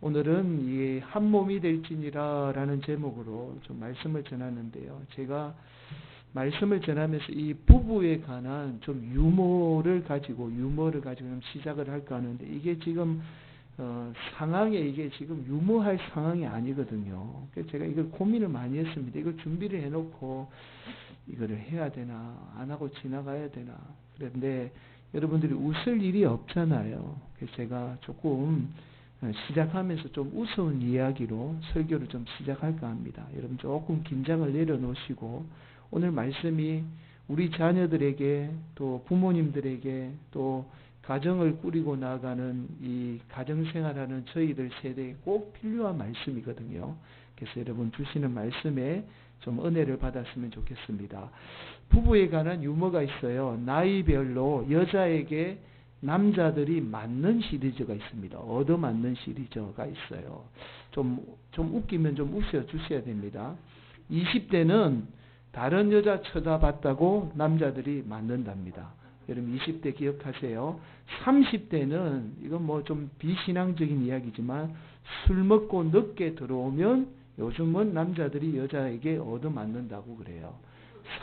오늘은 이 한 몸이 될지니라 라는 제목으로 좀 말씀을 전하는데요. 제가 말씀을 전하면서 이 부부에 관한 좀 유머를 가지고 좀 시작을 할까 하는데 이게 지금 이게 지금 유머할 상황이 아니거든요. 그래서 제가 이걸 고민을 많이 했습니다. 이걸 준비를 해놓고 이거를 해야 되나 안 하고 지나가야 되나. 그런데 여러분들이 웃을 일이 없잖아요. 그래서 제가 조금 시작하면서 좀 우스운 이야기로 설교를 좀 시작할까 합니다. 여러분 조금 긴장을 내려놓으시고 오늘 말씀이 우리 자녀들에게 또 부모님들에게 또 가정을 꾸리고 나가는 이 가정생활하는 저희들 세대에 꼭 필요한 말씀이거든요. 그래서 여러분 주시는 말씀에 좀 은혜를 받았으면 좋겠습니다. 부부에 관한 유머가 있어요. 나이별로 여자에게 남자들이 맞는 시리즈가 있습니다. 얻어맞는 시리즈가 있어요. 좀 웃기면 좀 웃어주셔야 됩니다. 20대는 다른 여자 쳐다봤다고 남자들이 맞는답니다. 여러분 20대 기억하세요. 30대는 이건 뭐 좀 비신앙적인 이야기지만 술 먹고 늦게 들어오면 요즘은 남자들이 여자에게 얻어맞는다고 그래요.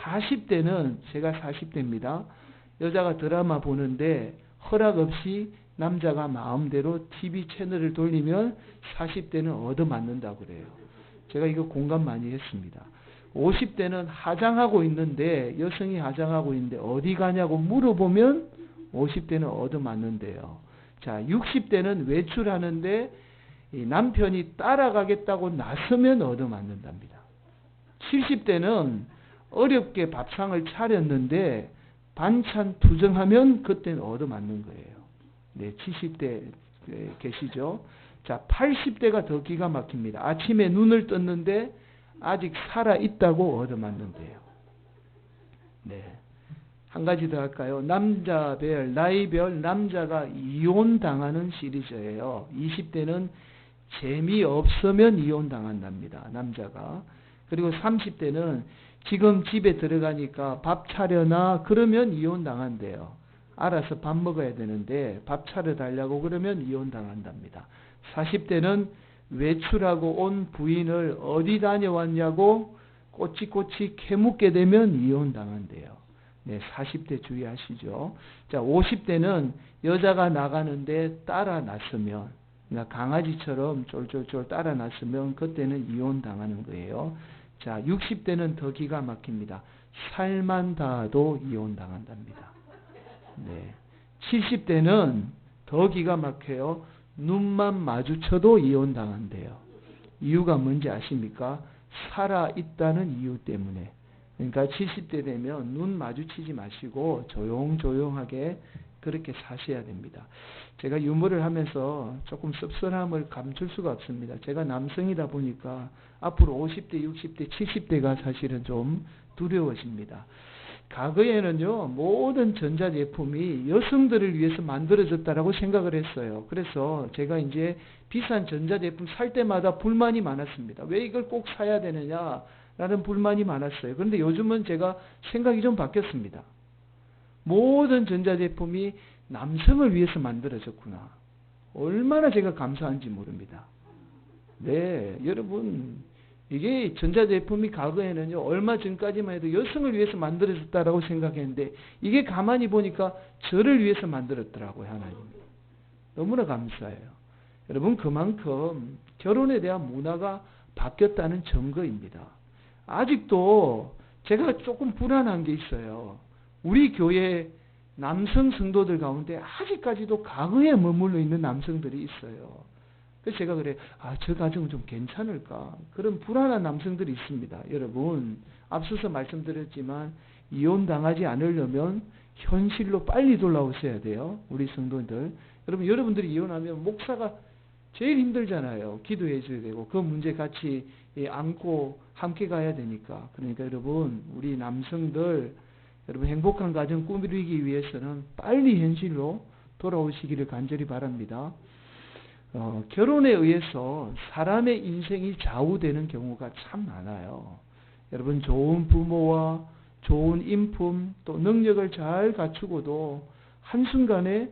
40대는 제가 40대입니다. 여자가 드라마 보는데 허락 없이 남자가 마음대로 TV 채널을 돌리면 40대는 얻어맞는다고 그래요. 제가 이거 공감 많이 했습니다. 50대는 하장하고 있는데 여성이 하장하고 있는데 어디 가냐고 물어보면 50대는 얻어맞는데요. 자, 60대는 외출하는데 남편이 따라가겠다고 나서면 얻어맞는답니다. 70대는 어렵게 밥상을 차렸는데 반찬 투정하면 그때는 얻어맞는 거예요. 네, 70대 계시죠? 자, 80대가 더 기가 막힙니다. 아침에 눈을 떴는데 아직 살아있다고 얻어맞는데요. 네. 한 가지 더 할까요? 남자별, 나이별 남자가 이혼당하는 시리즈예요. 20대는 재미없으면 이혼당한답니다. 남자가. 그리고 30대는 지금 집에 들어가니까 밥 차려놔 그러면 이혼당한대요. 알아서 밥 먹어야 되는데 밥 차려달라고 그러면 이혼당한답니다. 40대는 외출하고 온 부인을 어디 다녀왔냐고 꼬치꼬치 캐묻게 되면 이혼당한대요. 네, 40대 주의하시죠. 자, 50대는 여자가 나가는데 따라 나서면, 그러니까 강아지처럼 쫄쫄쫄 따라 나서면 그때는 이혼당하는 거예요. 자, 60대는 더 기가 막힙니다. 살만 닿아도 이혼당한답니다. 네. 70대는 더 기가 막혀요. 눈만 마주쳐도 이혼당한대요. 이유가 뭔지 아십니까? 살아있다는 이유 때문에. 그러니까 70대 되면 눈 마주치지 마시고 조용조용하게 그렇게 사셔야 됩니다. 제가 유머를 하면서 조금 씁쓸함을 감출 수가 없습니다. 제가 남성이다 보니까 앞으로 50대, 60대, 70대가 사실은 좀 두려워집니다. 과거에는요, 모든 전자제품이 여성들을 위해서 만들어졌다라고 생각을 했어요. 그래서 제가 이제 비싼 전자제품 살 때마다 불만이 많았습니다. 왜 이걸 꼭 사야 되느냐라는 불만이 많았어요. 그런데 요즘은 제가 생각이 좀 바뀌었습니다. 모든 전자제품이 남성을 위해서 만들어졌구나. 얼마나 제가 감사한지 모릅니다. 네, 여러분. 이게 전자제품이 과거에는요, 얼마 전까지만 해도 여성을 위해서 만들어졌다라고 생각했는데, 이게 가만히 보니까 저를 위해서 만들었더라고요, 하나님. 너무나 감사해요. 여러분, 그만큼 결혼에 대한 문화가 바뀌었다는 증거입니다. 아직도 제가 조금 불안한 게 있어요. 우리 교회 남성 성도들 가운데 아직까지도 과거에 머물러 있는 남성들이 있어요. 그래서 제가 그래요. 저 가정은 좀 괜찮을까? 그런 불안한 남성들이 있습니다. 여러분, 앞서서 말씀드렸지만 이혼당하지 않으려면 현실로 빨리 돌아오셔야 돼요. 우리 성도들. 여러분, 여러분들이 이혼하면 목사가 제일 힘들잖아요. 기도해 줘야 되고 그 문제 같이 안고 함께 가야 되니까. 그러니까 여러분, 우리 남성들 여러분 행복한 가정 꾸미기 위해서는 빨리 현실로 돌아오시기를 간절히 바랍니다. 결혼에 의해서 사람의 인생이 좌우되는 경우가 참 많아요. 여러분, 좋은 부모와 좋은 인품 또 능력을 잘 갖추고도 한순간에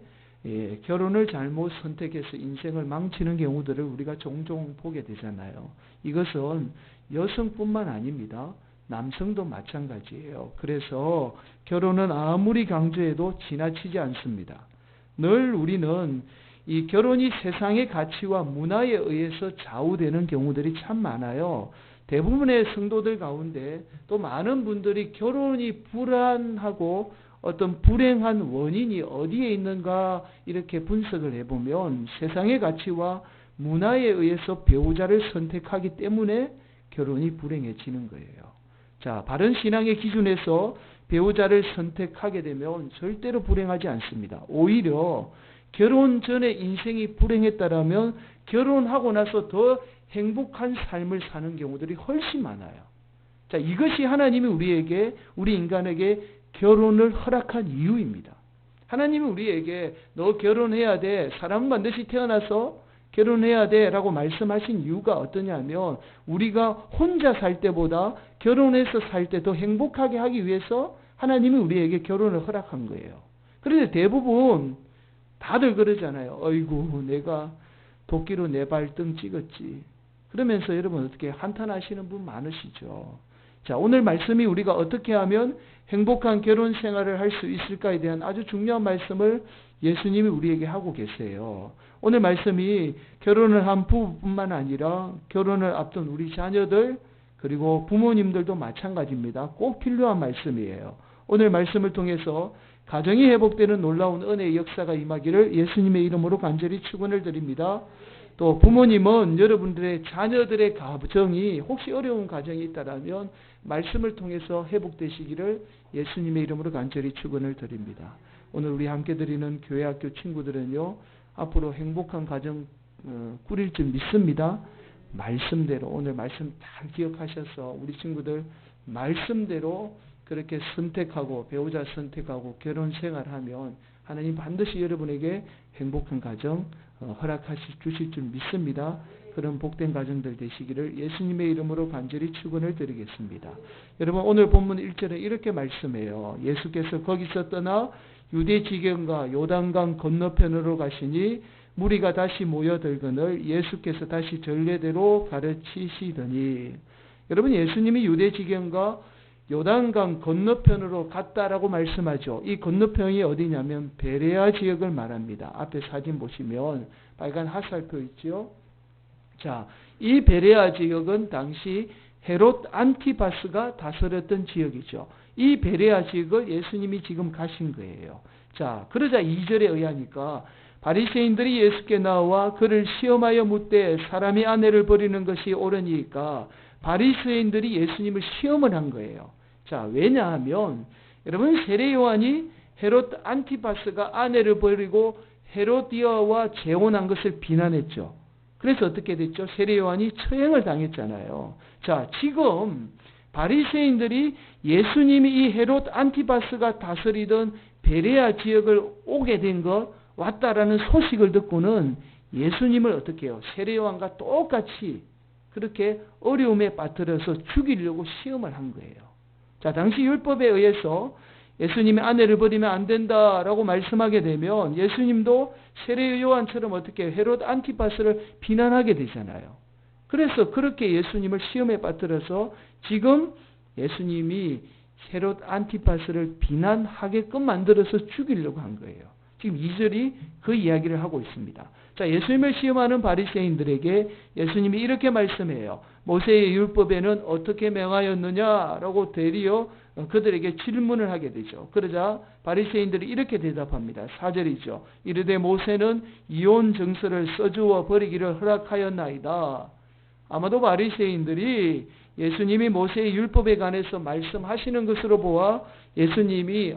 결혼을 잘못 선택해서 인생을 망치는 경우들을 우리가 종종 보게 되잖아요. 이것은 여성뿐만 아닙니다. 남성도 마찬가지예요. 그래서 결혼은 아무리 강조해도 지나치지 않습니다. 늘 우리는 이 결혼이 세상의 가치와 문화에 의해서 좌우되는 경우들이 참 많아요. 대부분의 성도들 가운데 또 많은 분들이 결혼이 불안하고 어떤 불행한 원인이 어디에 있는가 이렇게 분석을 해보면 세상의 가치와 문화에 의해서 배우자를 선택하기 때문에 결혼이 불행해지는 거예요. 자, 바른 신앙의 기준에서 배우자를 선택하게 되면 절대로 불행하지 않습니다. 오히려 결혼 전에 인생이 불행했다라면 결혼하고 나서 더 행복한 삶을 사는 경우들이 훨씬 많아요. 자, 이것이 하나님이 우리 인간에게 결혼을 허락한 이유입니다. 하나님이 우리에게 너 결혼해야 돼. 사람은 반드시 태어나서 결혼해야 돼 라고 말씀하신 이유가 어떠냐면 우리가 혼자 살 때보다 결혼해서 살 때 더 행복하게 하기 위해서 하나님이 우리에게 결혼을 허락한 거예요. 그런데 대부분 다들 그러잖아요. 어이구 내가 도끼로 내 발등 찍었지. 그러면서 여러분 어떻게 한탄하시는 분 많으시죠. 자, 오늘 말씀이 우리가 어떻게 하면 행복한 결혼 생활을 할 수 있을까에 대한 아주 중요한 말씀을 예수님이 우리에게 하고 계세요. 오늘 말씀이 결혼을 한 부부뿐만 아니라 결혼을 앞둔 우리 자녀들 그리고 부모님들도 마찬가지입니다. 꼭 필요한 말씀이에요. 오늘 말씀을 통해서 가정이 회복되는 놀라운 은혜의 역사가 임하기를 예수님의 이름으로 간절히 축원을 드립니다. 또 부모님은 여러분들의 자녀들의 가정이 혹시 어려운 가정이 있다라면 말씀을 통해서 회복되시기를 예수님의 이름으로 간절히 축원을 드립니다. 오늘 우리 함께 드리는 교회학교 친구들은요. 앞으로 행복한 가정 꾸릴 줄 믿습니다. 말씀대로 오늘 말씀 잘 기억하셔서 우리 친구들 말씀대로 그렇게 선택하고 배우자 선택하고 결혼 생활하면 하나님 반드시 여러분에게 행복한 가정 주실 줄 믿습니다. 그런 복된 가정들 되시기를 예수님의 이름으로 간절히 축원을 드리겠습니다. 여러분 오늘 본문 1절에 이렇게 말씀해요. 예수께서 거기서 떠나 유대 지경과 요단강 건너편으로 가시니 무리가 다시 모여들거늘 예수께서 다시 전례대로 가르치시더니 여러분 예수님이 유대 지경과 요단강 건너편으로 갔다라고 말씀하죠. 이 건너편이 어디냐면 베레아 지역을 말합니다. 앞에 사진 보시면 빨간 화살표 있죠. 자, 이 베레아 지역은 당시 헤롯 안티파스가 다스렸던 지역이죠. 이 베레아 지역을 예수님이 지금 가신 거예요. 자, 그러자 2절에 의하니까 바리새인들이 예수께 나와 그를 시험하여 묻되 사람이 아내를 버리는 것이 옳으니까 바리새인들이 예수님을 시험을 한 거예요. 자, 왜냐하면 여러분 세례 요한이 헤롯 안티파스가 아내를 버리고 헤로디아와 재혼한 것을 비난했죠. 그래서 어떻게 됐죠? 세례 요한이 처형을 당했잖아요. 자, 지금 바리새인들이 예수님이 이 헤롯 안티파스가 다스리던 베레아 지역을 오게 된 것, 왔다라는 소식을 듣고는 예수님을 어떻게 해요? 세례 요한과 똑같이 그렇게 어려움에 빠뜨려서 죽이려고 시험을 한 거예요. 자, 당시 율법에 의해서 예수님이 아내를 버리면 안 된다라고 말씀하게 되면 예수님도 세례 요한처럼 어떻게 헤롯 안티파스를 비난하게 되잖아요. 그래서 그렇게 예수님을 시험에 빠뜨려서 지금 예수님이 헤롯 안티파스를 비난하게끔 만들어서 죽이려고 한 거예요. 지금 2절이 그 이야기를 하고 있습니다. 자, 예수님을 시험하는 바리새인들에게 예수님이 이렇게 말씀해요. 모세의 율법에는 어떻게 명하였느냐라고 되리어 그들에게 질문을 하게 되죠. 그러자 바리새인들이 이렇게 대답합니다. 4절이죠. 이르되 모세는 이혼 정서를 써주어 버리기를 허락하였나이다. 아마도 바리새인들이 예수님이 모세의 율법에 관해서 말씀하시는 것으로 보아 예수님이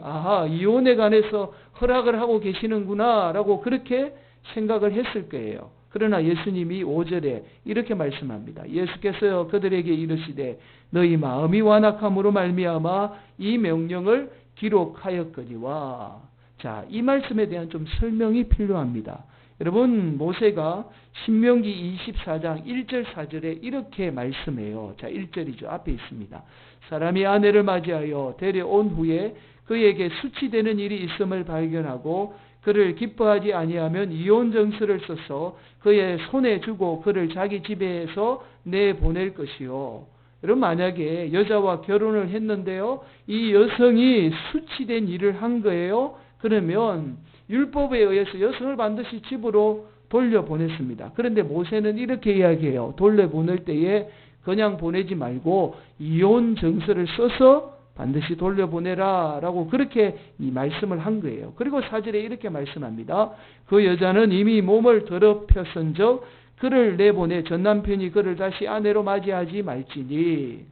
이혼에 관해서 허락을 하고 계시는구나 라고 그렇게 생각을 했을 거예요. 그러나 예수님이 5절에 이렇게 말씀합니다. 예수께서 그들에게 이르시되 너희 마음이 완악함으로 말미암아 이 명령을 기록하였거니와. 자, 이 말씀에 대한 좀 설명이 필요합니다. 여러분 모세가 신명기 24장 1절 4절에 이렇게 말씀해요. 자, 1절이죠. 앞에 있습니다. 사람이 아내를 맞이하여 데려온 후에 그에게 수치되는 일이 있음을 발견하고 그를 기뻐하지 아니하면 이혼 정서를 써서 그의 손에 주고 그를 자기 집에서 내보낼 것이요. 여러분, 만약에 여자와 결혼을 했는데요, 이 여성이 수치된 일을 한 거예요. 그러면 율법에 의해서 여성을 반드시 집으로 돌려보냈습니다. 그런데 모세는 이렇게 이야기해요. 돌려보낼 때에 그냥 보내지 말고 이혼 정서를 써서 반드시 돌려보내라 라고 그렇게 이 말씀을 한 거예요. 그리고 4절에 이렇게 말씀합니다. 그 여자는 이미 몸을 더럽혔은즉 그를 내보내 전남편이 그를 다시 아내로 맞이하지 말지니.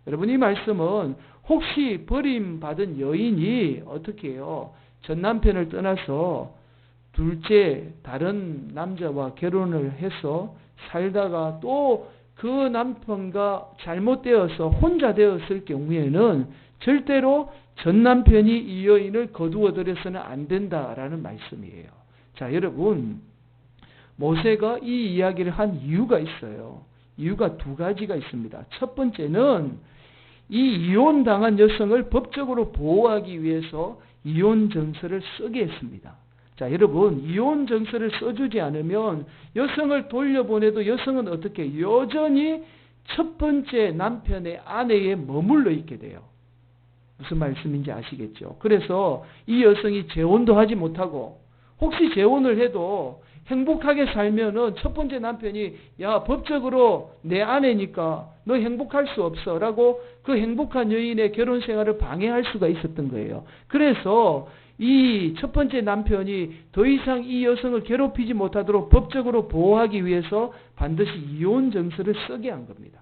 여러분, 이 말씀은 혹시 버림받은 여인이 어떻게 해요? 전남편을 떠나서 둘째 다른 남자와 결혼을 해서 살다가 또 그 남편과 잘못되어서 혼자 되었을 경우에는 절대로 전남편이 이 여인을 거두어들여서는 안 된다라는 말씀이에요. 자, 여러분, 모세가 이 이야기를 한 이유가 있어요. 이유가 두 가지가 있습니다. 첫 번째는 이 이혼당한 여성을 법적으로 보호하기 위해서 이혼 정서를 쓰게 했습니다. 자, 여러분, 이혼 정서를 써주지 않으면 여성을 돌려보내도 여성은 어떻게 여전히 첫 번째 남편의 아내에 머물러 있게 돼요. 무슨 말씀인지 아시겠죠? 그래서 이 여성이 재혼도 하지 못하고 혹시 재혼을 해도 행복하게 살면은 첫 번째 남편이 야, 법적으로 내 아내니까 너 행복할 수 없어 라고 그 행복한 여인의 결혼 생활을 방해할 수가 있었던 거예요. 그래서 이 첫 번째 남편이 더 이상 이 여성을 괴롭히지 못하도록 법적으로 보호하기 위해서 반드시 이혼 정서를 쓰게 한 겁니다.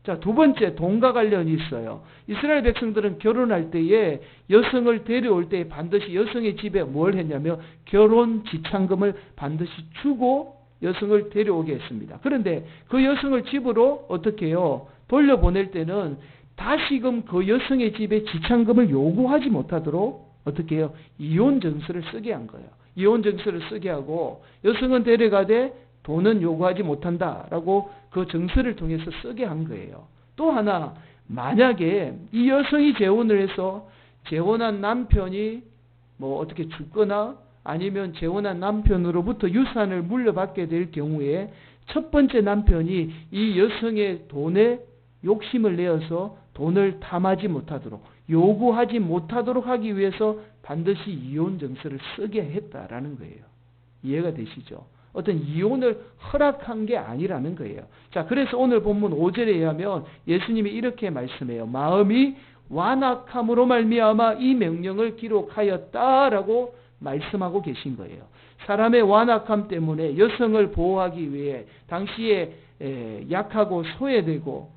자, 두 번째, 돈과 관련이 있어요. 이스라엘 백성들은 결혼할 때에 여성을 데려올 때 반드시 여성의 집에 뭘 했냐면 결혼 지참금을 반드시 주고 여성을 데려오게 했습니다. 그런데 그 여성을 집으로 어떻게 해요? 돌려보낼 때는 다시금 그 여성의 집에 지참금을 요구하지 못하도록 어떻게 해요? 이혼 정서를 쓰게 한 거예요. 이혼 정서를 쓰게 하고 여성은 데려가되 돈은 요구하지 못한다라고 그 정서를 통해서 쓰게 한 거예요. 또 하나, 만약에 이 여성이 재혼을 해서 재혼한 남편이 뭐 어떻게 죽거나 아니면 재혼한 남편으로부터 유산을 물려받게 될 경우에 첫 번째 남편이 이 여성의 돈에 욕심을 내어서 돈을 탐하지 못하도록 요구하지 못하도록 하기 위해서 반드시 이혼 정서를 쓰게 했다라는 거예요. 이해가 되시죠? 어떤 이혼을 허락한 게 아니라는 거예요. 자, 그래서 오늘 본문 5절에 의하면 예수님이 이렇게 말씀해요. 마음이 완악함으로 말미암아 이 명령을 기록하였다라고 말씀하고 계신 거예요. 사람의 완악함 때문에 여성을 보호하기 위해 당시에 약하고 소외되고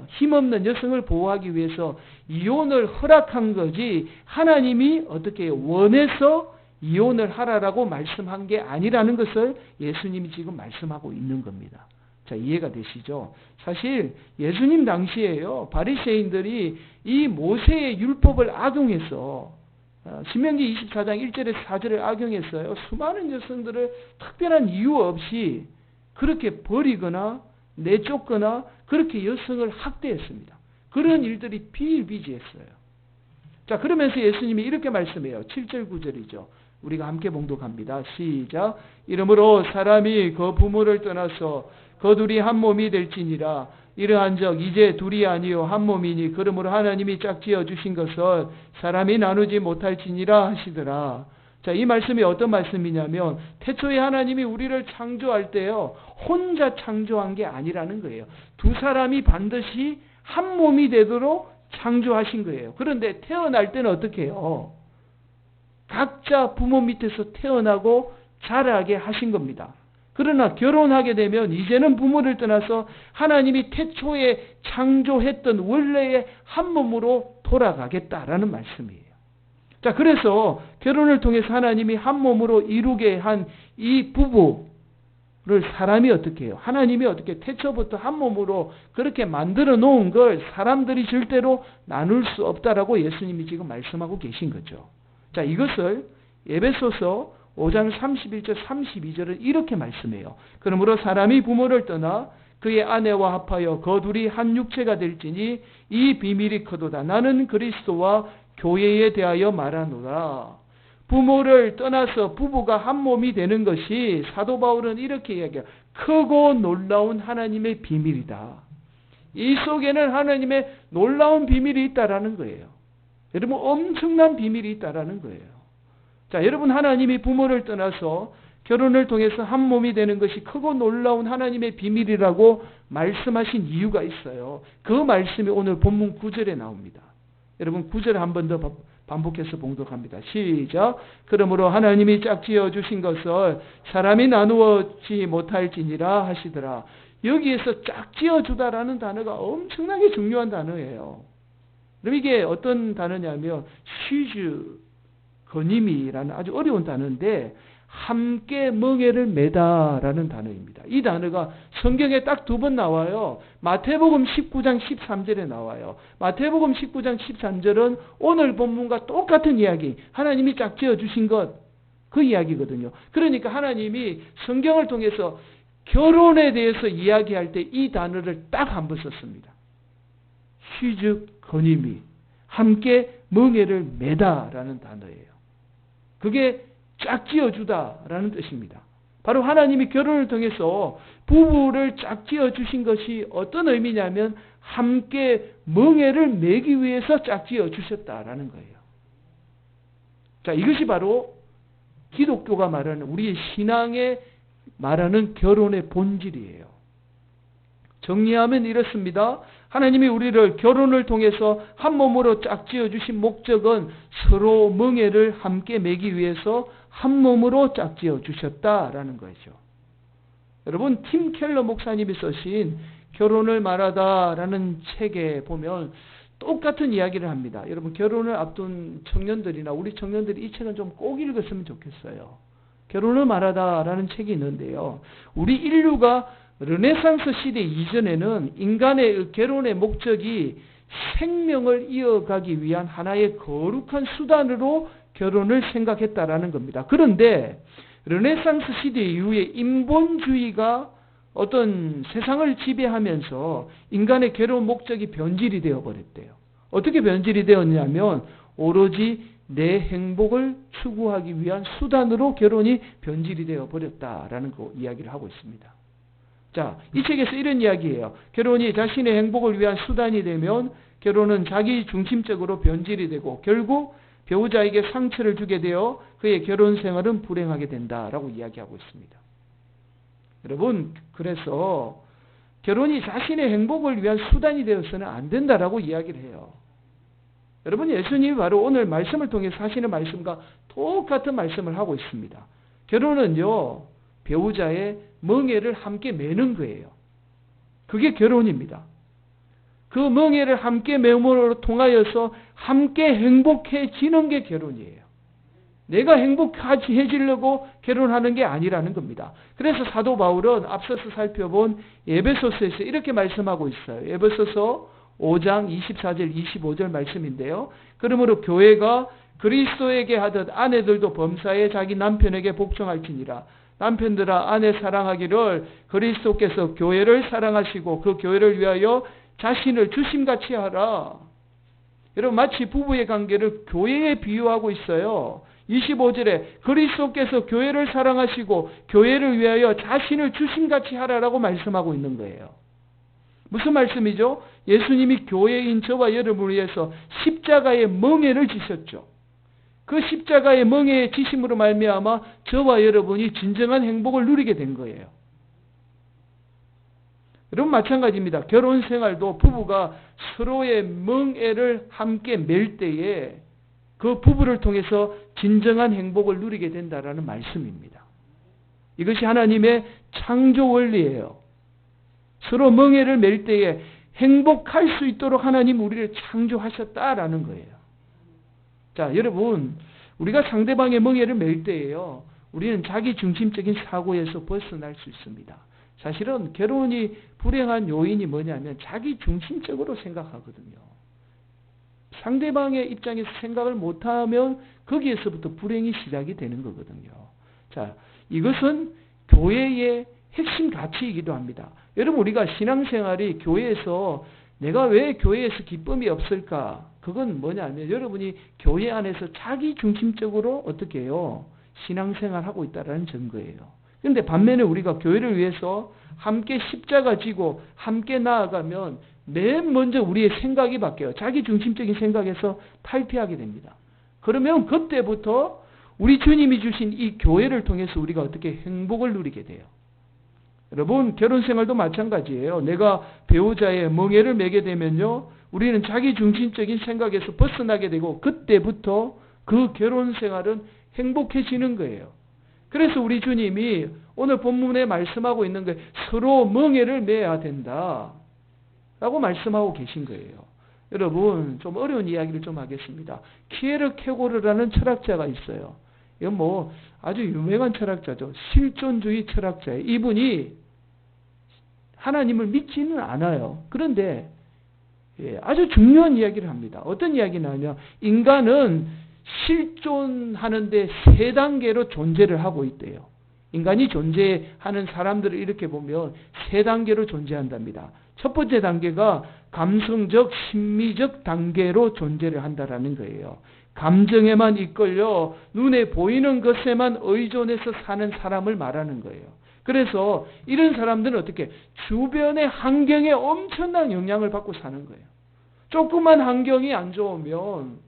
힘없는 여성을 보호하기 위해서 이혼을 허락한 거지 하나님이 어떻게 원해서 이혼을 하라라고 말씀한 게 아니라는 것을 예수님이 지금 말씀하고 있는 겁니다. 자, 이해가 되시죠? 사실 예수님 당시에요, 바리새인들이 이 모세의 율법을 악용해서 신명기 24장 1절에서 4절을 악용했어요. 수많은 여성들을 특별한 이유 없이 그렇게 버리거나 내쫓거나 그렇게 여성을 학대했습니다. 그런 일들이 비일비재했어요. 자, 그러면서 예수님이 이렇게 말씀해요. 7절 9절이죠. 우리가 함께 봉독합니다. 시작. 이러므로 사람이 그 부모를 떠나서 그 둘이 한 몸이 될지니라. 이러한 적 이제 둘이 아니요 한 몸이니 그러므로 하나님이 짝지어 주신 것을 사람이 나누지 못할지니라 하시더라. 자, 이 말씀이 어떤 말씀이냐면 태초에 하나님이 우리를 창조할 때요 혼자 창조한 게 아니라는 거예요. 두 사람이 반드시 한 몸이 되도록 창조하신 거예요. 그런데 태어날 때는 어떻게 해요? 각자 부모 밑에서 태어나고 자라게 하신 겁니다. 그러나 결혼하게 되면 이제는 부모를 떠나서 하나님이 태초에 창조했던 원래의 한 몸으로 돌아가겠다라는 말씀이에요. 자, 그래서 결혼을 통해서 하나님이 한 몸으로 이루게 한 이 부부를 사람이 어떻게 해요? 하나님이 어떻게 태초부터 한 몸으로 그렇게 만들어 놓은 걸 사람들이 절대로 나눌 수 없다라고 예수님이 지금 말씀하고 계신 거죠. 자, 이것을 에베소서 5장 31절 32절은 이렇게 말씀해요. 그러므로 사람이 부모를 떠나 그의 아내와 합하여 그 둘이 한 육체가 될지니 이 비밀이 크도다. 나는 그리스도와 교회에 대하여 말하노라. 부모를 떠나서 부부가 한 몸이 되는 것이 사도 바울은 이렇게 이야기해요. 크고 놀라운 하나님의 비밀이다. 이 속에는 하나님의 놀라운 비밀이 있다라는 거예요. 여러분, 엄청난 비밀이 있다라는 거예요. 자, 여러분, 하나님이 부모를 떠나서 결혼을 통해서 한 몸이 되는 것이 크고 놀라운 하나님의 비밀이라고 말씀하신 이유가 있어요. 그 말씀이 오늘 본문 9절에 나옵니다. 여러분, 9절 한 번 더 반복해서 봉독합니다. 시작. 그러므로 하나님이 짝지어 주신 것을 사람이 나누어지 못할지니라 하시더라. 여기에서 짝지어 주다라는 단어가 엄청나게 중요한 단어예요. 그럼 이게 어떤 단어냐면 시즈 거님이라는 아주 어려운 단어인데 함께 멍에를 매다라는 단어입니다. 이 단어가 성경에 딱 2번 나와요. 마태복음 19장 13절에 나와요. 마태복음 19장 13절은 오늘 본문과 똑같은 이야기, 하나님이 짝지어 주신 것, 그 이야기거든요. 그러니까 하나님이 성경을 통해서 결혼에 대해서 이야기할 때 이 단어를 딱 한 번 썼습니다. 시즉 거님이 함께 멍에를 매다라는 단어예요. 그게 짝지어 주다라는 뜻입니다. 바로 하나님이 결혼을 통해서 부부를 짝지어 주신 것이 어떤 의미냐면 함께 멍에를 매기 위해서 짝지어 주셨다라는 거예요. 자, 이것이 바로 기독교가 말하는 우리의 신앙에 말하는 결혼의 본질이에요. 정리하면 이렇습니다. 하나님이 우리를 결혼을 통해서 한 몸으로 짝지어 주신 목적은 서로 멍에를 함께 매기 위해서 한 몸으로 짝지어 주셨다라는 거죠. 여러분, 팀 켈러 목사님이 쓰신 결혼을 말하다라는 책에 보면 똑같은 이야기를 합니다. 여러분, 결혼을 앞둔 청년들이나 우리 청년들이 이 책은 좀 꼭 읽었으면 좋겠어요. 결혼을 말하다라는 책이 있는데요. 우리 인류가 르네상스 시대 이전에는 인간의 결혼의 목적이 생명을 이어가기 위한 하나의 거룩한 수단으로 결혼을 생각했다라는 겁니다. 그런데 르네상스 시대 이후에 인본주의가 어떤 세상을 지배하면서 인간의 결혼 목적이 변질이 되어버렸대요. 어떻게 변질이 되었냐면 오로지 내 행복을 추구하기 위한 수단으로 결혼이 변질이 되어버렸다라는 거 이야기를 하고 있습니다. 자, 이 책에서 이런 이야기예요. 결혼이 자신의 행복을 위한 수단이 되면 결혼은 자기 중심적으로 변질이 되고 결국 배우자에게 상처를 주게 되어 그의 결혼 생활은 불행하게 된다라고 이야기하고 있습니다. 여러분, 그래서 결혼이 자신의 행복을 위한 수단이 되어서는 안 된다라고 이야기를 해요. 여러분, 예수님이 바로 오늘 말씀을 통해서 하시는 말씀과 똑같은 말씀을 하고 있습니다. 결혼은요, 배우자의 멍에를 함께 매는 거예요. 그게 결혼입니다. 그 멍에를 함께 매음으로 통하여서 함께 행복해지는 게 결혼이에요. 내가 행복해지려고 결혼하는 게 아니라는 겁니다. 그래서 사도 바울은 앞서서 살펴본 에베소서에서 이렇게 말씀하고 있어요. 에베소서 5장 24절 25절 말씀인데요. 그러므로 교회가 그리스도에게 하듯 아내들도 범사에 자기 남편에게 복종할지니라. 남편들아, 아내 사랑하기를 그리스도께서 교회를 사랑하시고 그 교회를 위하여 자신을 주심같이 하라. 여러분, 마치 부부의 관계를 교회에 비유하고 있어요. 25절에 그리스도께서 교회를 사랑하시고 교회를 위하여 자신을 주심같이 하라라고 말씀하고 있는 거예요. 무슨 말씀이죠? 예수님이 교회인 저와 여러분을 위해서 십자가의 멍에를 지셨죠. 그 십자가의 멍에의 지심으로 말미암아 저와 여러분이 진정한 행복을 누리게 된 거예요. 여러분, 마찬가지입니다. 결혼 생활도 부부가 서로의 멍에를 함께 맬 때에 그 부부를 통해서 진정한 행복을 누리게 된다라는 말씀입니다. 이것이 하나님의 창조 원리예요. 서로 멍에를 맬 때에 행복할 수 있도록 하나님 우리를 창조하셨다라는 거예요. 자, 여러분, 우리가 상대방의 멍에를 맬 때에요, 우리는 자기 중심적인 사고에서 벗어날 수 있습니다. 사실은 결혼이 불행한 요인이 뭐냐면 자기 중심적으로 생각하거든요. 상대방의 입장에서 생각을 못하면 거기에서부터 불행이 시작이 되는 거거든요. 자, 이것은 교회의 핵심 가치이기도 합니다. 여러분, 우리가 신앙생활이 교회에서 내가 왜 교회에서 기쁨이 없을까? 그건 뭐냐면 여러분이 교회 안에서 자기 중심적으로 어떻게 해요? 신앙생활하고 있다는 증거예요. 그런데 반면에 우리가 교회를 위해서 함께 십자가 지고 함께 나아가면 맨 먼저 우리의 생각이 바뀌어요. 자기 중심적인 생각에서 탈피하게 됩니다. 그러면 그때부터 우리 주님이 주신 이 교회를 통해서 우리가 어떻게 행복을 누리게 돼요. 여러분 결혼생활도 마찬가지예요. 내가 배우자의 멍에를 매게 되면요. 우리는 자기 중심적인 생각에서 벗어나게 되고 그때부터 그 결혼생활은 행복해지는 거예요. 그래서 우리 주님이 오늘 본문에 말씀하고 있는 거예요. 서로 멍에를 매야 된다 라고 말씀하고 계신 거예요. 여러분 좀 어려운 이야기를 좀 하겠습니다. 키에르 케고르라는 철학자가 있어요. 이건 뭐 아주 유명한 철학자죠. 실존주의 철학자예요. 이분이 하나님을 믿지는 않아요. 그런데 아주 중요한 이야기를 합니다. 어떤 이야기냐면 인간은 실존하는데 세 단계로 존재를 하고 있대요. 인간이 존재하는 사람들을 이렇게 보면 세 단계로 존재한답니다. 첫 번째 단계가 감성적, 심미적 단계로 존재를 한다라는 거예요. 감정에만 이끌려 눈에 보이는 것에만 의존해서 사는 사람을 말하는 거예요. 그래서 이런 사람들은 어떻게 주변의 환경에 엄청난 영향을 받고 사는 거예요. 조그만 환경이 안 좋으면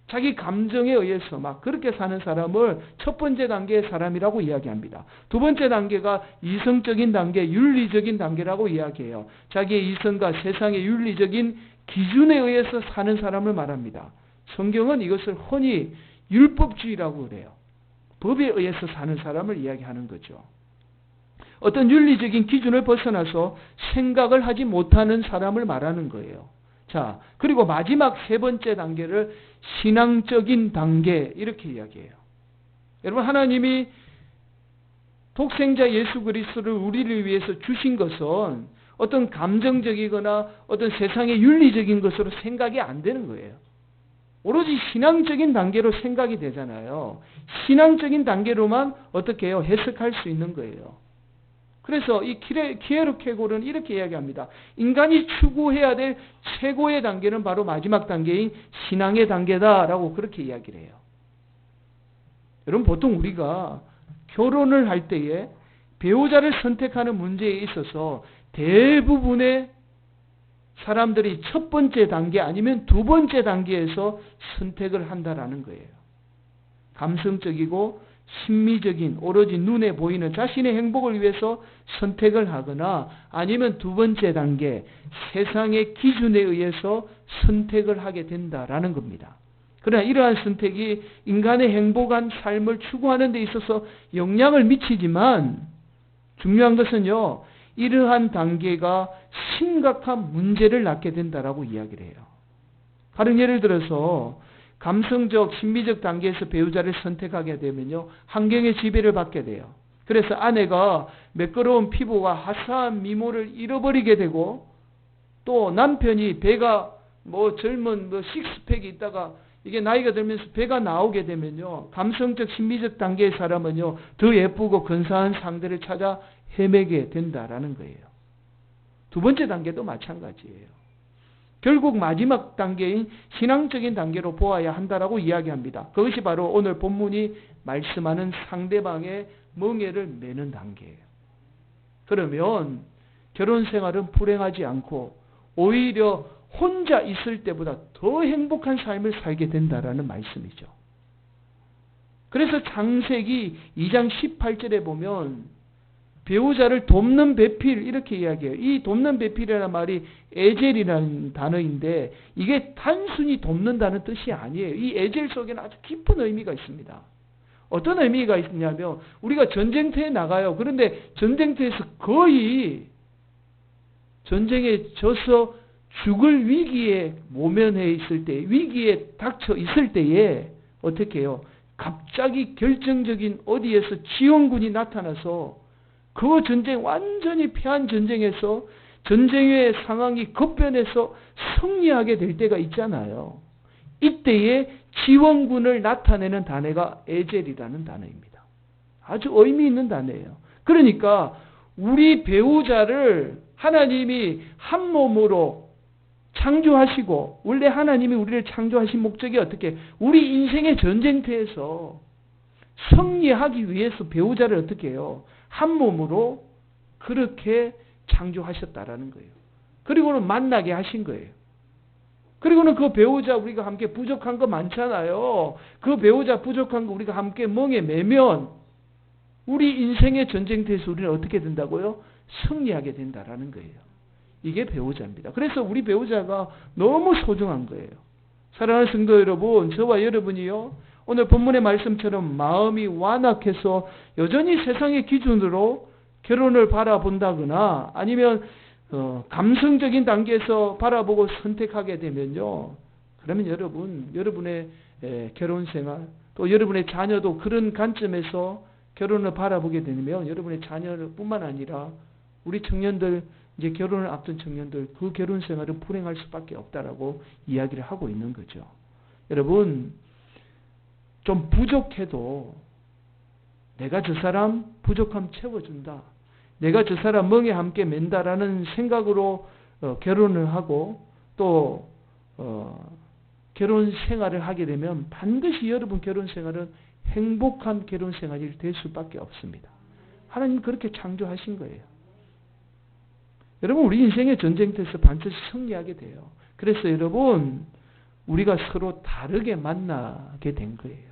자기 감정에 의해서 막 그렇게 사는 사람을 첫 번째 단계의 사람이라고 이야기합니다. 두 번째 단계가 이성적인 단계, 윤리적인 단계라고 이야기해요. 자기의 이성과 세상의 윤리적인 기준에 의해서 사는 사람을 말합니다. 성경은 이것을 흔히 율법주의라고 그래요. 법에 의해서 사는 사람을 이야기하는 거죠. 어떤 윤리적인 기준을 벗어나서 생각을 하지 못하는 사람을 말하는 거예요. 자, 그리고 마지막 세 번째 단계를 신앙적인 단계 이렇게 이야기해요. 여러분 하나님이 독생자 예수 그리스도를 우리를 위해서 주신 것은 어떤 감정적이거나 어떤 세상의 윤리적인 것으로 생각이 안 되는 거예요. 오로지 신앙적인 단계로 생각이 되잖아요. 신앙적인 단계로만 어떻게 해요? 해석할 수 있는 거예요. 그래서 이 키에르 케고르는 이렇게 이야기합니다. 인간이 추구해야 될 최고의 단계는 바로 마지막 단계인 신앙의 단계다라고 그렇게 이야기를 해요. 여러분 보통 우리가 결혼을 할 때에 배우자를 선택하는 문제에 있어서 대부분의 사람들이 첫 번째 단계 아니면 두 번째 단계에서 선택을 한다라는 거예요. 감성적이고 심미적인 오로지 눈에 보이는 자신의 행복을 위해서 선택을 하거나 아니면 두 번째 단계 세상의 기준에 의해서 선택을 하게 된다라는 겁니다. 그러나 이러한 선택이 인간의 행복한 삶을 추구하는 데 있어서 영향을 미치지만 중요한 것은요. 이러한 단계가 심각한 문제를 낳게 된다라고 이야기를 해요. 다른 예를 들어서 감성적, 심미적 단계에서 배우자를 선택하게 되면요. 환경의 지배를 받게 돼요. 그래서 아내가 매끄러운 피부와 화사한 미모를 잃어버리게 되고 또 남편이 배가 젊은 식스팩이 있다가 이게 나이가 들면서 배가 나오게 되면요. 감성적, 심미적 단계의 사람은요. 더 예쁘고 근사한 상대를 찾아 헤매게 된다라는 거예요. 두 번째 단계도 마찬가지예요. 결국 마지막 단계인 신앙적인 단계로 보아야 한다라고 이야기합니다. 그것이 바로 오늘 본문이 말씀하는 상대방의 멍에를 매는 단계예요. 그러면 결혼 생활은 불행하지 않고 오히려 혼자 있을 때보다 더 행복한 삶을 살게 된다라는 말씀이죠. 그래서 창세기 2장 18절에 보면 배우자를 돕는 배필 이렇게 이야기해요. 이 돕는 배필이라는 말이 에젤이라는 단어인데 이게 단순히 돕는다는 뜻이 아니에요. 이 에젤 속에는 아주 깊은 의미가 있습니다. 어떤 의미가 있냐면 우리가 전쟁터에 나가요. 그런데 전쟁터에서 거의 전쟁에 져서 죽을 위기에 모면해 있을 때, 위기에 닥쳐 있을 때에 어떻게 해요? 갑자기 결정적인 어디에서 지원군이 나타나서 그 전쟁 완전히 패한 전쟁에서 전쟁의 상황이 급변해서 승리하게 될 때가 있잖아요. 이때에 지원군을 나타내는 단어가 에젤이라는 단어입니다. 아주 의미 있는 단어예요. 그러니까 우리 배우자를 하나님이 한 몸으로 창조하시고 원래 하나님이 우리를 창조하신 목적이 어떻게 우리 인생의 전쟁터에서 승리하기 위해서 배우자를 어떻게 해요? 한 몸으로 그렇게 창조하셨다라는 거예요. 그리고는 만나게 하신 거예요. 그리고는 그 배우자 우리가 함께 부족한 거 많잖아요. 그 배우자 부족한 거 우리가 함께 멍에 매면 우리 인생의 전쟁터에서 우리는 어떻게 된다고요? 승리하게 된다라는 거예요. 이게 배우자입니다. 그래서 우리 배우자가 너무 소중한 거예요. 사랑하는 성도 여러분, 저와 여러분이요, 오늘 본문의 말씀처럼 마음이 완악해서 여전히 세상의 기준으로 결혼을 바라본다거나 아니면 감성적인 단계에서 바라보고 선택하게 되면요, 그러면 여러분의 결혼 생활, 또 여러분의 자녀도 그런 관점에서 결혼을 바라보게 되면 여러분의 자녀뿐만 아니라 우리 청년들, 이제 결혼을 앞둔 청년들, 그 결혼 생활은 불행할 수밖에 없다라고 이야기를 하고 있는 거죠. 여러분, 좀 부족해도 내가 저 사람 부족함 채워준다, 내가 저 사람 멍에 함께 맨다라는 생각으로 결혼을 하고 또 결혼 생활을 하게 되면 반드시 여러분 결혼 생활은 행복한 결혼 생활이 될 수밖에 없습니다. 하나님 그렇게 창조하신 거예요. 여러분, 우리 인생의 전쟁터에서 반드시 승리하게 돼요. 그래서 여러분, 우리가 서로 다르게 만나게 된 거예요.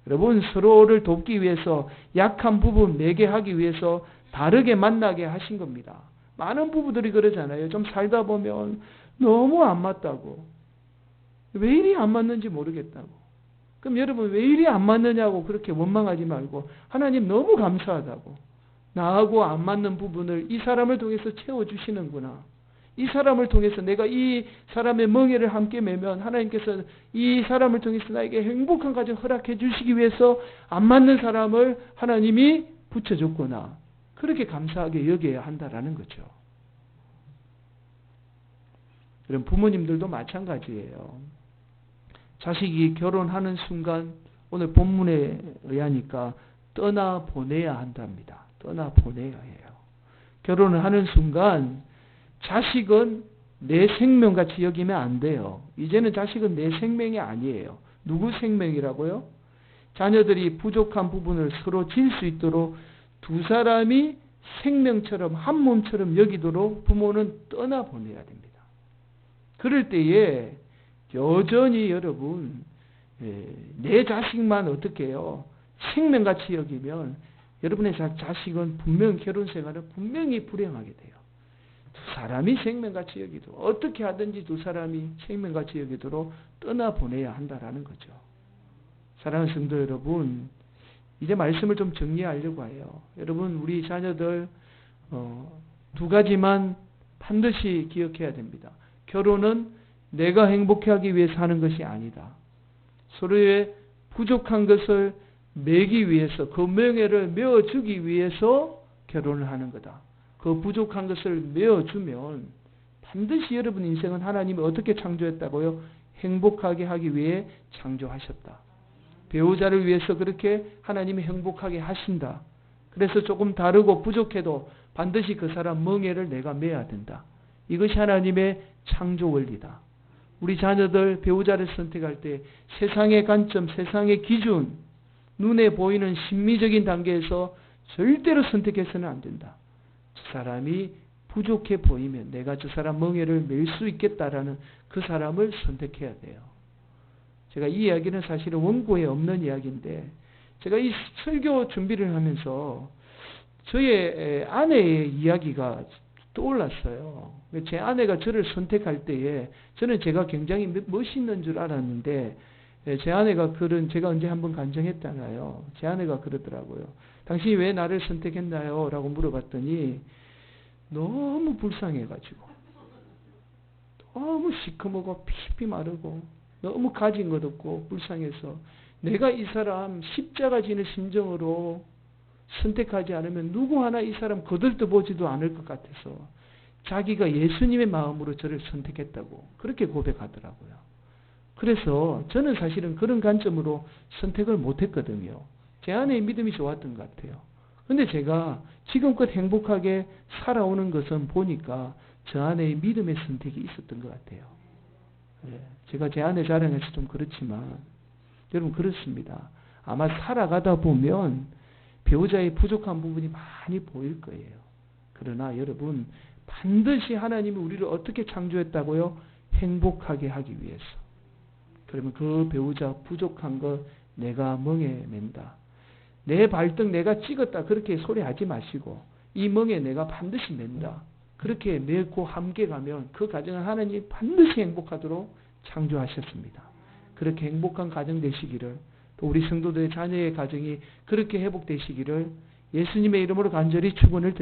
여러분, 서로를 돕기 위해서, 약한 부분 매개하기 위해서 다르게 만나게 하신 겁니다. 많은 부부들이 그러잖아요. 좀 살다 보면 너무 안 맞다고. 왜 이리 안 맞는지 모르겠다고. 그럼 여러분, 왜 이리 안 맞느냐고 그렇게 원망하지 말고 하나님 너무 감사하다고. 나하고 안 맞는 부분을 이 사람을 통해서 채워주시는구나. 이 사람을 통해서 내가 이 사람의 멍에를 함께 매면 하나님께서 이 사람을 통해서 나에게 행복한 가정 허락해 주시기 위해서 안 맞는 사람을 하나님이 붙여줬구나. 그렇게 감사하게 여겨야 한다라는 거죠. 그럼 부모님들도 마찬가지예요. 자식이 결혼하는 순간 오늘 본문에 의하니까 떠나보내야 한답니다. 떠나보내야 해요. 결혼을 하는 순간 자식은 내 생명같이 여기면 안 돼요. 이제는 자식은 내 생명이 아니에요. 누구 생명이라고요? 자녀들이 부족한 부분을 서로 질 수 있도록 두 사람이 생명처럼 한 몸처럼 여기도록 부모는 떠나보내야 됩니다. 그럴 때에 여전히 여러분, 내 자식만 어떻게 해요? 생명같이 여기면 여러분의 자식은 분명 결혼 생활은 분명히 불행하게 돼요. 두 사람이 생명같이 여기도록 어떻게 하든지 두 사람이 생명같이 여기도록 떠나보내야 한다라는 거죠. 사랑하는 성도 여러분, 이제 말씀을 좀 정리하려고 해요. 여러분, 우리 자녀들 두 가지만 반드시 기억해야 됩니다. 결혼은 내가 행복하기 위해서 하는 것이 아니다. 서로의 부족한 것을 매기 위해서, 그 명예를 메워주기 위해서 결혼을 하는 거다. 그 부족한 것을 메워주면 반드시 여러분 인생은 하나님이 어떻게 창조했다고요? 행복하게 하기 위해 창조하셨다. 배우자를 위해서 그렇게 하나님이 행복하게 하신다. 그래서 조금 다르고 부족해도 반드시 그 사람 멍에를 내가 메야 된다. 이것이 하나님의 창조 원리다. 우리 자녀들 배우자를 선택할 때 세상의 관점, 세상의 기준, 눈에 보이는 심미적인 단계에서 절대로 선택해서는 안 된다. 저 사람이 부족해 보이면 내가 저 사람 멍에를 맬 수 있겠다라는 그 사람을 선택해야 돼요. 제가 이 이야기는 사실은 원고에 없는 이야기인데 제가 이 설교 준비를 하면서 저의 아내의 이야기가 떠올랐어요. 제 아내가 저를 선택할 때에 저는 제가 굉장히 멋있는 줄 알았는데 제 아내가 제가 언제 한번 간증했잖아요. 제 아내가 그러더라고요. 당신이 왜 나를 선택했나요? 라고 물어봤더니 너무 불쌍해가지고 너무 시커멓고 피피 마르고 너무 가진 것 없고 불쌍해서 내가 이 사람 십자가 지는 심정으로 선택하지 않으면 누구 하나 이 사람 거들떠보지도 않을 것 같아서 자기가 예수님의 마음으로 저를 선택했다고 그렇게 고백하더라고요. 그래서 저는 사실은 그런 관점으로 선택을 못했거든요. 제 아내의 믿음이 좋았던 것 같아요. 근데 제가 지금껏 행복하게 살아오는 것은 보니까 저 안에 믿음의 선택이 있었던 것 같아요. 예, 제가 제 아내 자랑해서 좀 그렇지만 여러분 그렇습니다. 아마 살아가다 보면 배우자의 부족한 부분이 많이 보일 거예요. 그러나 여러분 반드시 하나님이 우리를 어떻게 창조했다고요? 행복하게 하기 위해서. 그러면 그 배우자 부족한 거 내가 멍에 맨다. 내 발등 내가 찍었다 그렇게 소리하지 마시고 이 멍에 내가 반드시 맨다. 그렇게 메고 함께 가면 그 가정은 하나님이 반드시 행복하도록 창조하셨습니다. 그렇게 행복한 가정 되시기를, 또 우리 성도들의 자녀의 가정이 그렇게 회복되시기를 예수님의 이름으로 간절히 축원을 드립니다.